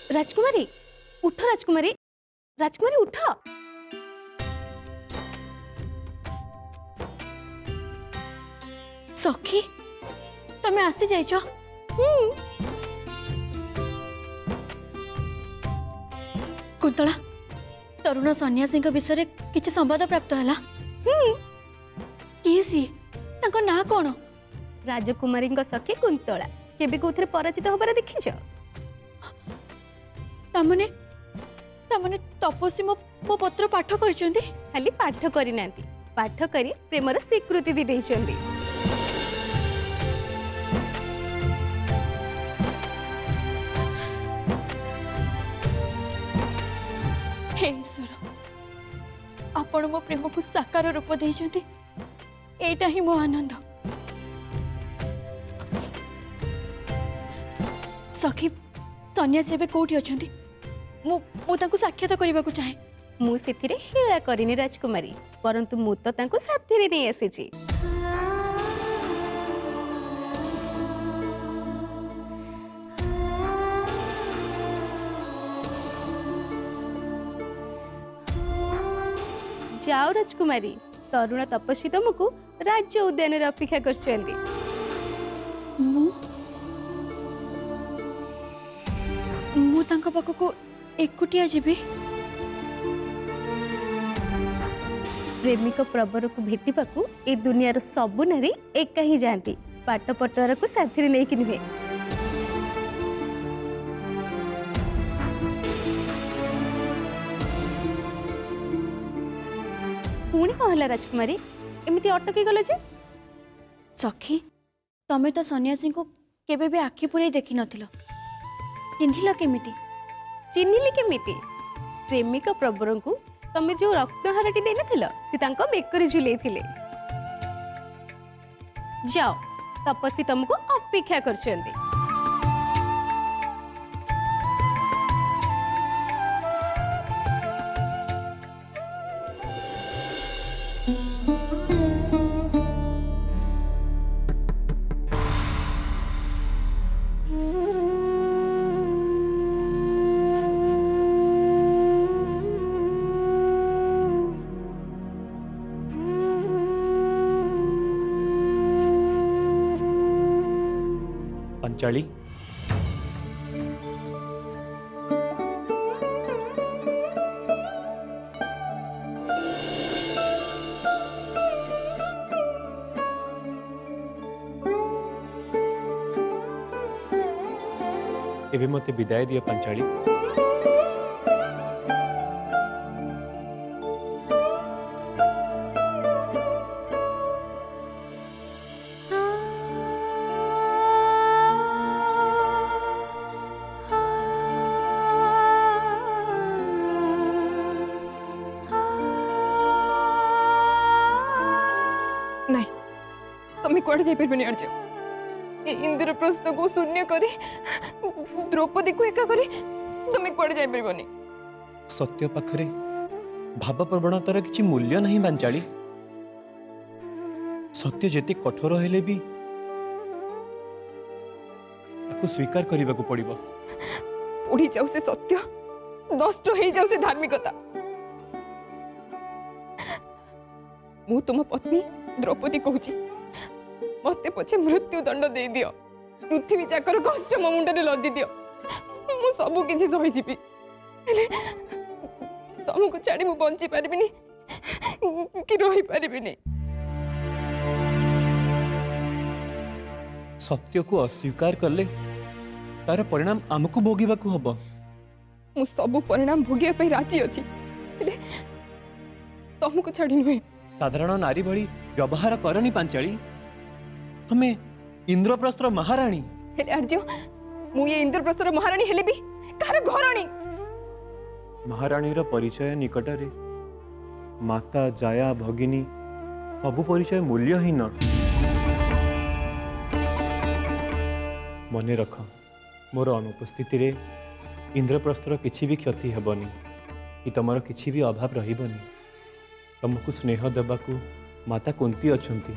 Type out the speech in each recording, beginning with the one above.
राजकुमारी उठ, राजकुमारी राजकुमारी उठ। सखी तमे आसी जाइछ। कुंतला तरुण सन्यासी विषय किसी संवाद प्राप्त है? किए सी तांको ना कौन? राजकुमारी सखी कुंतला केबे कोथरे पराजित होबार देखिछ? तामने तामने तपस्वी मो पत्र पाठ करचंदी। खाली पाठ करी नांती, पाठ करी प्रेमर स्वीकृति भी देइछंदी। हे ईश्वर आपण मो प्रेम को साकार रूप देइछंती, एटा ही मो आनंद। सखी सन्यासी एबे कोठी अछंती? मु तांको साक्षात करबा को चाहे। मु सेथिरे हेला करिनी राजकुमारी, परंतु मु तो तांको साथिरे नै आसीची। जाओ राजकुमारी, तरुण तपस्वी तुमको राज्य उद्यान रे अपेक्षा करछंती। मु तांको पाखको एकुटिया जीवी? प्रेमिक प्रवर को भेटिबा को ए दुनियार सबु नारी एका ही जाती, पाट पटवार को साथी नहीं कि नुहे। पुणी कहला राजकुमारी एमती अटकी गल जे? सखी तमे तो सन्यासी को केबे भी आखि पुरे देखि नथिलो, चिन्हिला केमिति? चिन्हिली केमिति? प्रेमिक प्रवर को तमे जो रत्नहारटी दे नथिलो से तांको बेकरी झुले थिले। जाओ तपस्वी तुमको अपेक्षा करछंती। पंचाली एबे मते विदाय दिया पंचाली। नहीं तुम्हें कौन जापर अर्ज इंद्रप्रस्थ को शून्य करी द्रौपदी को एका करी तुम्हें कौन जापर। सत्य पाखरे भाव प्रवणतार किछि मूल्य नहीं पंचाली। सत्य जेते कठोर हेले भी ताको स्वीकार करने को पड़िबो। उड़ी जाऊ से सत्य, नष्ट हो जाऊ से धार्मिकता। मु तुम पत्नी द्रौपदी कहूची मते पछे मृत्यु दंड दे दियो, पृथ्वी जाकर कष्ट मो मुंडे लदी दियो, मु सबु किछि सहि जीबी। तुमको छाड़ी मु बंची पारिबिनी कि रही पारिबिनी। सत्य को अस्वीकार करले तार परिणाम आमको भोगिबाकू हबो। मु सबु परिणाम भोगिया पे राजी अछि, तुमको छाड़ी नुहे। साधारण नारी भली व्यवहार करनी पांचाली। हमें इंद्रप्रस्थ महाराणी हेले आर्य मु ये इंद्रप्रस्थ महाराणी हेले भी कार घराणी। महाराणी रो परिचय निकटरे माता जाया भगिनी सबु परिचय मूल्यहीन। मने रख मोर अनुपस्थिति रे इंद्रप्रस्थर किछि भी क्षति हेबनी कि तमर किछि भी अभाव रहिबनी। तुमको स्नेह देबाकू माता कुंती अछंती,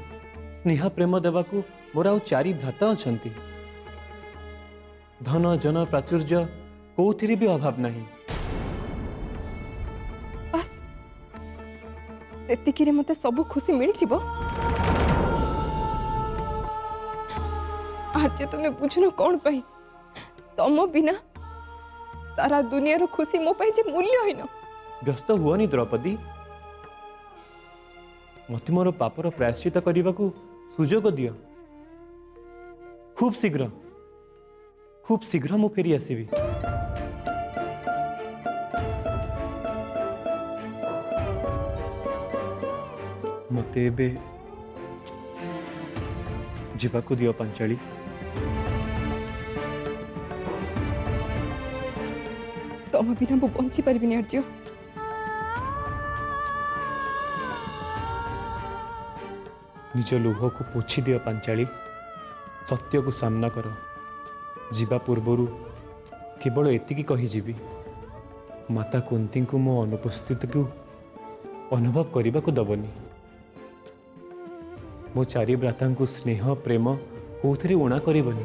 स्नेह प्रेम देबाकू मोर आउ चारि भ्राता अछंती। धन जन प्राचुर्य कोथिरे भी अभाव नहीं। बस सेतिकिरे मते सब खुशी मिल जीवो। आज तुम्हें बुझुन कौन पाई तम बिना सारा दुनिया खुशी मो पाई जे मूल्यहीन। व्यस्त हुअनी द्रौपदी, मत मोर पापर प्रायश्चित करने को सुजोग दियो। खूब शीघ्र मु फेरी आसबि। मते एबे जीवाकु दियो पांचाली। तम बिना मु बंची पारिबिनी आर्य। निज लुह को पोछि दियो पांचाली। सत्य को सामना कर। जीवा पूर्वरु केवल एतिकी कही जीवी, माता कुंती को मो अनुपस्थित को अनुभव करने को दबनी। मो चारि भ्राता को स्नेह प्रेम कौथरे उणा करबनी।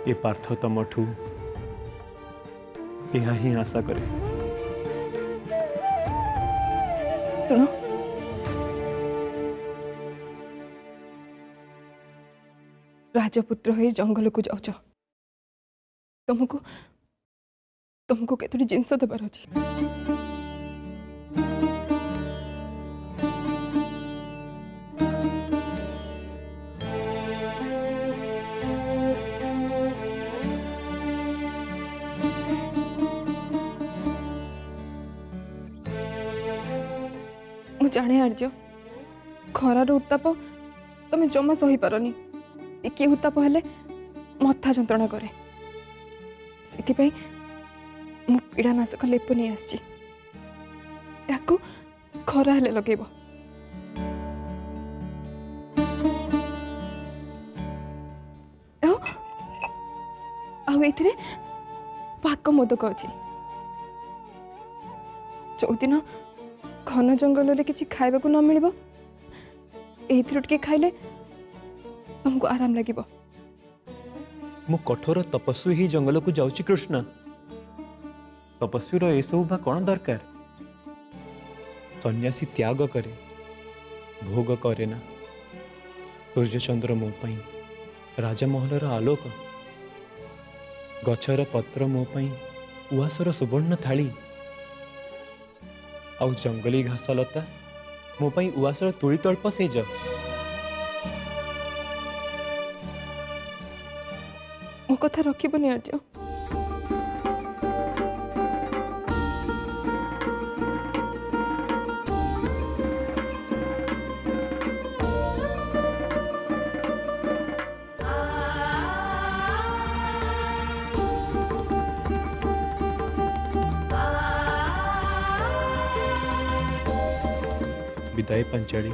ए पार्थ तमठू यह ही आशा करे। सुनो, राजपुत्र हो जंगल को जाऊच। तुमको तुमको केतोटी जिनस देवार अछि। मु जाने आर्य, खरार उत्ताप तुम जमा सही पारनी। टिके उत्ताप हेले मथा जंत्रणा करे। से मु पीड़ानाशक लेप नहीं आसची। याकू खरा हेले लगेब। आउ एथिरे पाक मोदक अछि। जो दिन घन जंगल रे किछि खाइबा को न मिलिबो, एथिरो टिके खाइले तुमको आराम लगे। मु कठोर तपस्वी ही जंगल को जाऊची कृष्ण। तपस्वीर एसबू बा कौन दरकार? सन्यासी त्याग करे, भोग करे ना। सूर्यचंद्र मो पाई राजमहलर आलोक, गछर पत्र मो पाई उआसर सुवर्ण थाली, आउ जंगली घास लता मो पाई उआसर तुली तल्प सेज। मो कथा रखिबनी आर्य। विदाई पांचाली।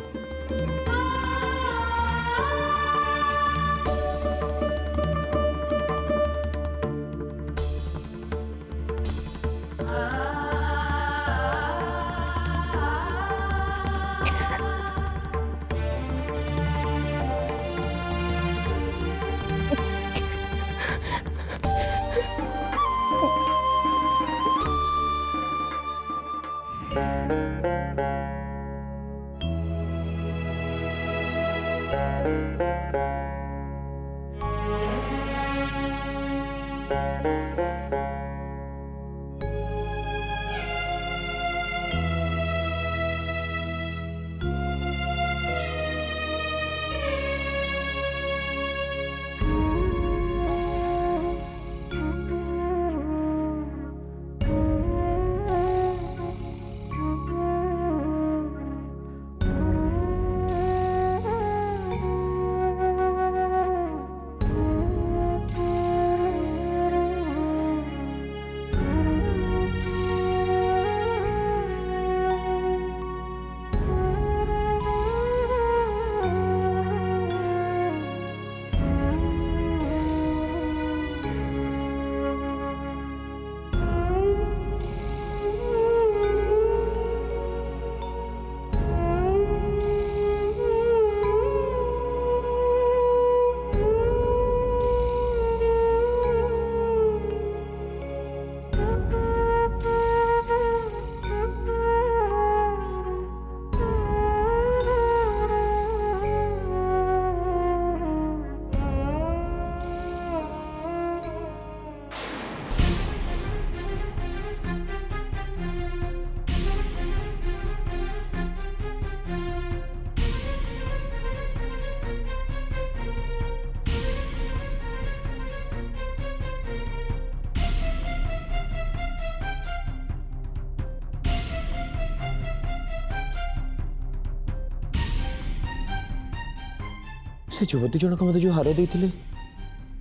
से युवती जनक मत जो हार देते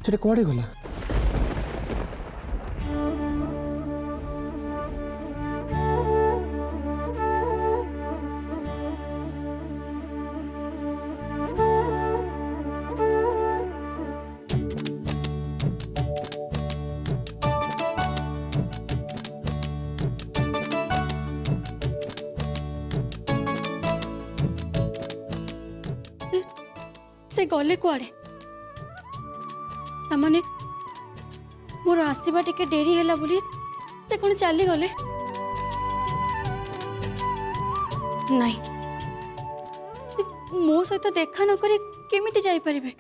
से कड़े गला से गले कुआड़े तमने मोर आसवा टिके डेरी हैला बोली से कौन चली गले नहीं मो सहित देखा न करे केमिति जाई परिबे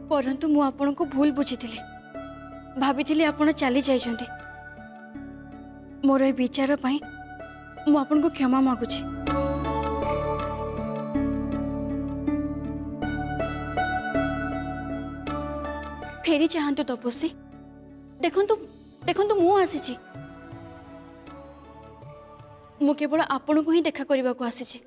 परंतु मु आपन को भूल बुझी भाभी आपण चली जाइछन्ति मोर ए विचार पई मु आपन को क्षमा मागुछि फेरी चाहतु तपस्वी देखंतु देखंतु मु आसीछि मु केवल आपण को ही देखा करबा को आसीछि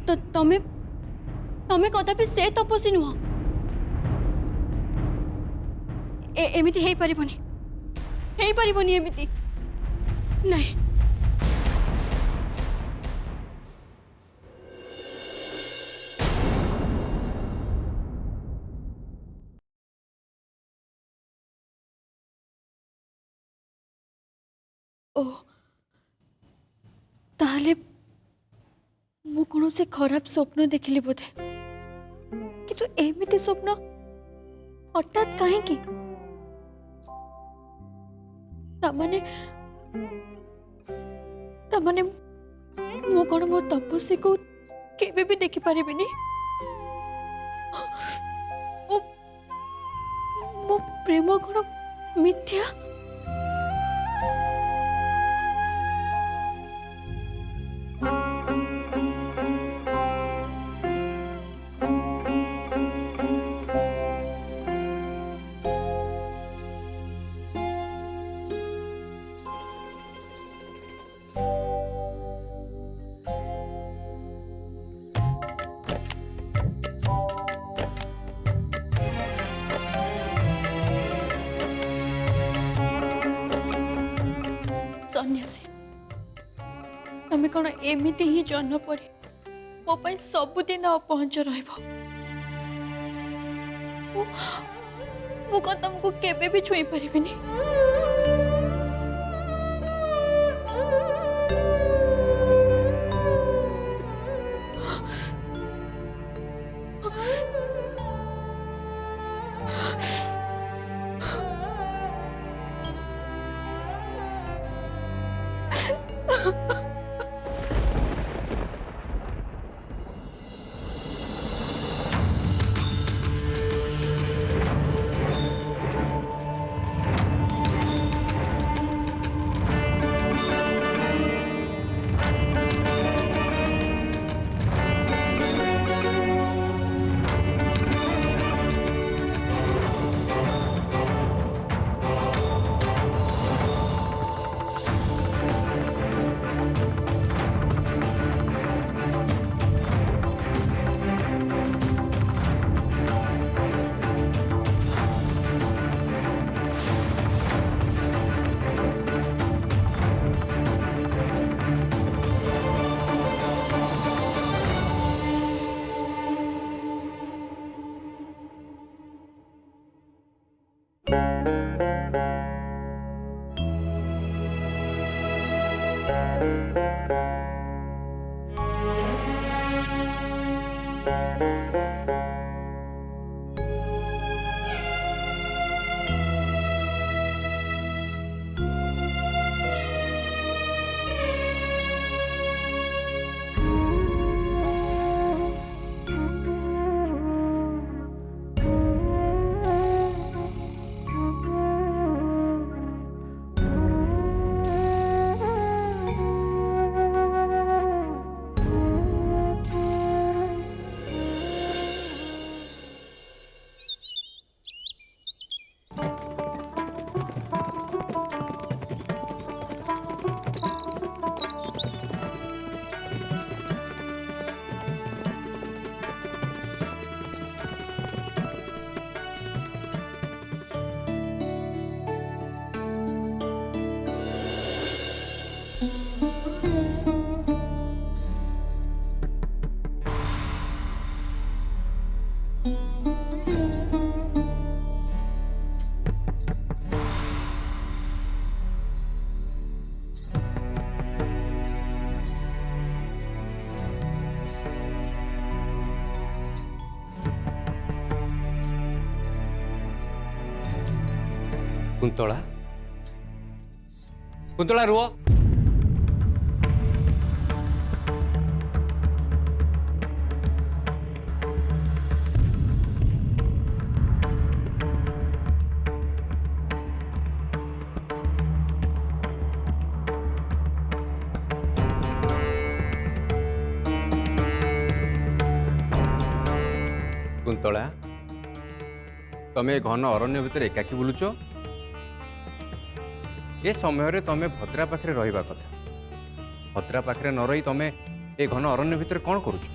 तो तमे तमे कदापि से तपस्वी नुह एमिति हेई परिबनी एमिति नहीं ओ ताले मु कौन से खराब स्वप्न देखिली बोधे किंतु एमिति स्वप्न हठात कहीं तमने तमने मु कौन मो तपस्वी को केबे भी देखि परिबिनी मो प्रेम कौन मिथ्या सन्यासी तमें कौन एमती ही जन्म पड़े मो सबुदिन अपहंच तुमको केबे भी छुई पारिबिनी कुंतला कुंतला रुह कुंतला तमे घन अरण्य भितर एकाकी बुलुच ए समय तमे भद्रा पाखे रहिबा कथा भद्रा पाखे न रही तमे ए घन अरण्य भितर कौन करुच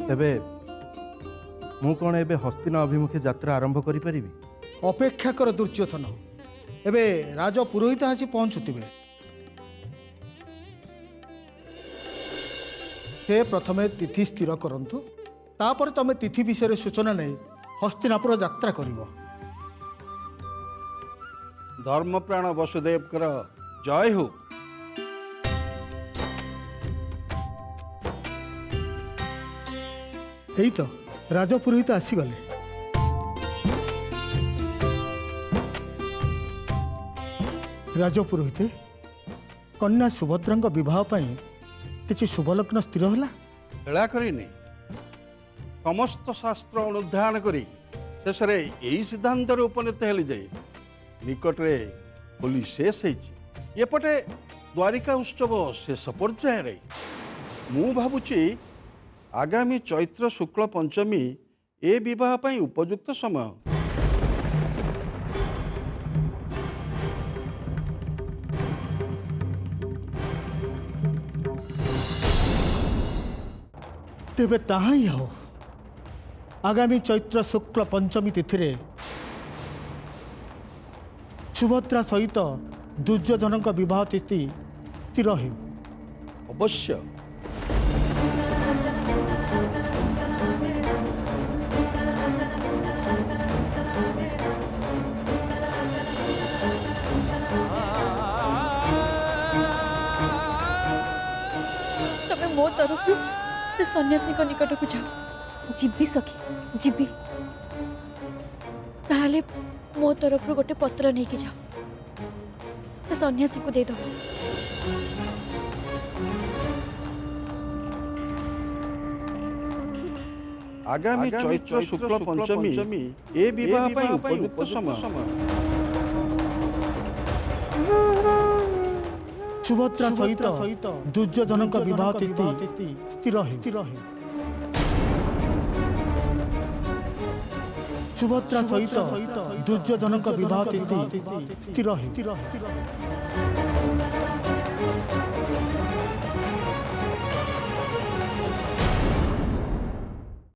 तेबे मु कौन एबे हस्तिना अभिमुखे यात्रा आरंभ करि परिबि अपेक्षा कर दुर्योधन एबे राज पुरोहित आसी पहुँचुवे से प्रथमे तिथि स्थिर करंतु तापर तमे तिथि विषय सूचना नहीं हस्तिनापुर यात्रा करिवो। धर्मप्राण वसुदेव कर जय हो। एई तो राज पुरोहित आसीगले। राज पुरोहित कन्या सुभद्रा विवाह पाई किसी शुभलग्न स्थिर होला बेला करिनी समस्त शास्त्र अनुधान करी शेष यही सिद्धांत उपनीत हेली जाए निकटरे होली शेष एपटे द्वारिका उत्सव शेष पर्यायर मु भावुची आगामी चैत्र शुक्ल पंचमी ए विवाह पाई उपयुक्त समय। तेबे ताहा ही हो आगामी चैत्र शुक्ल पंचमी तिथि रे सुभद्रा सहित दुर्योधन विवाह तिथि स्थिर हो। अवश्य तबे मो तरफ से सन्यासी को निकट को जाओ। जीवी सखी जीवी ताहले मो तरफ गोटे पत्र नहीं कि जाओ से सन्यासी को दे दो। आगामी चैत्र शुक्ल पंचमी ए विवाह पाई उपयुक्त समय। सुभद्रा सहित दुर्योधन विवाह तिथि स्थिर हो। सुभद्रा सहित दुर्योधन विवाह तिथि स्थिर हो।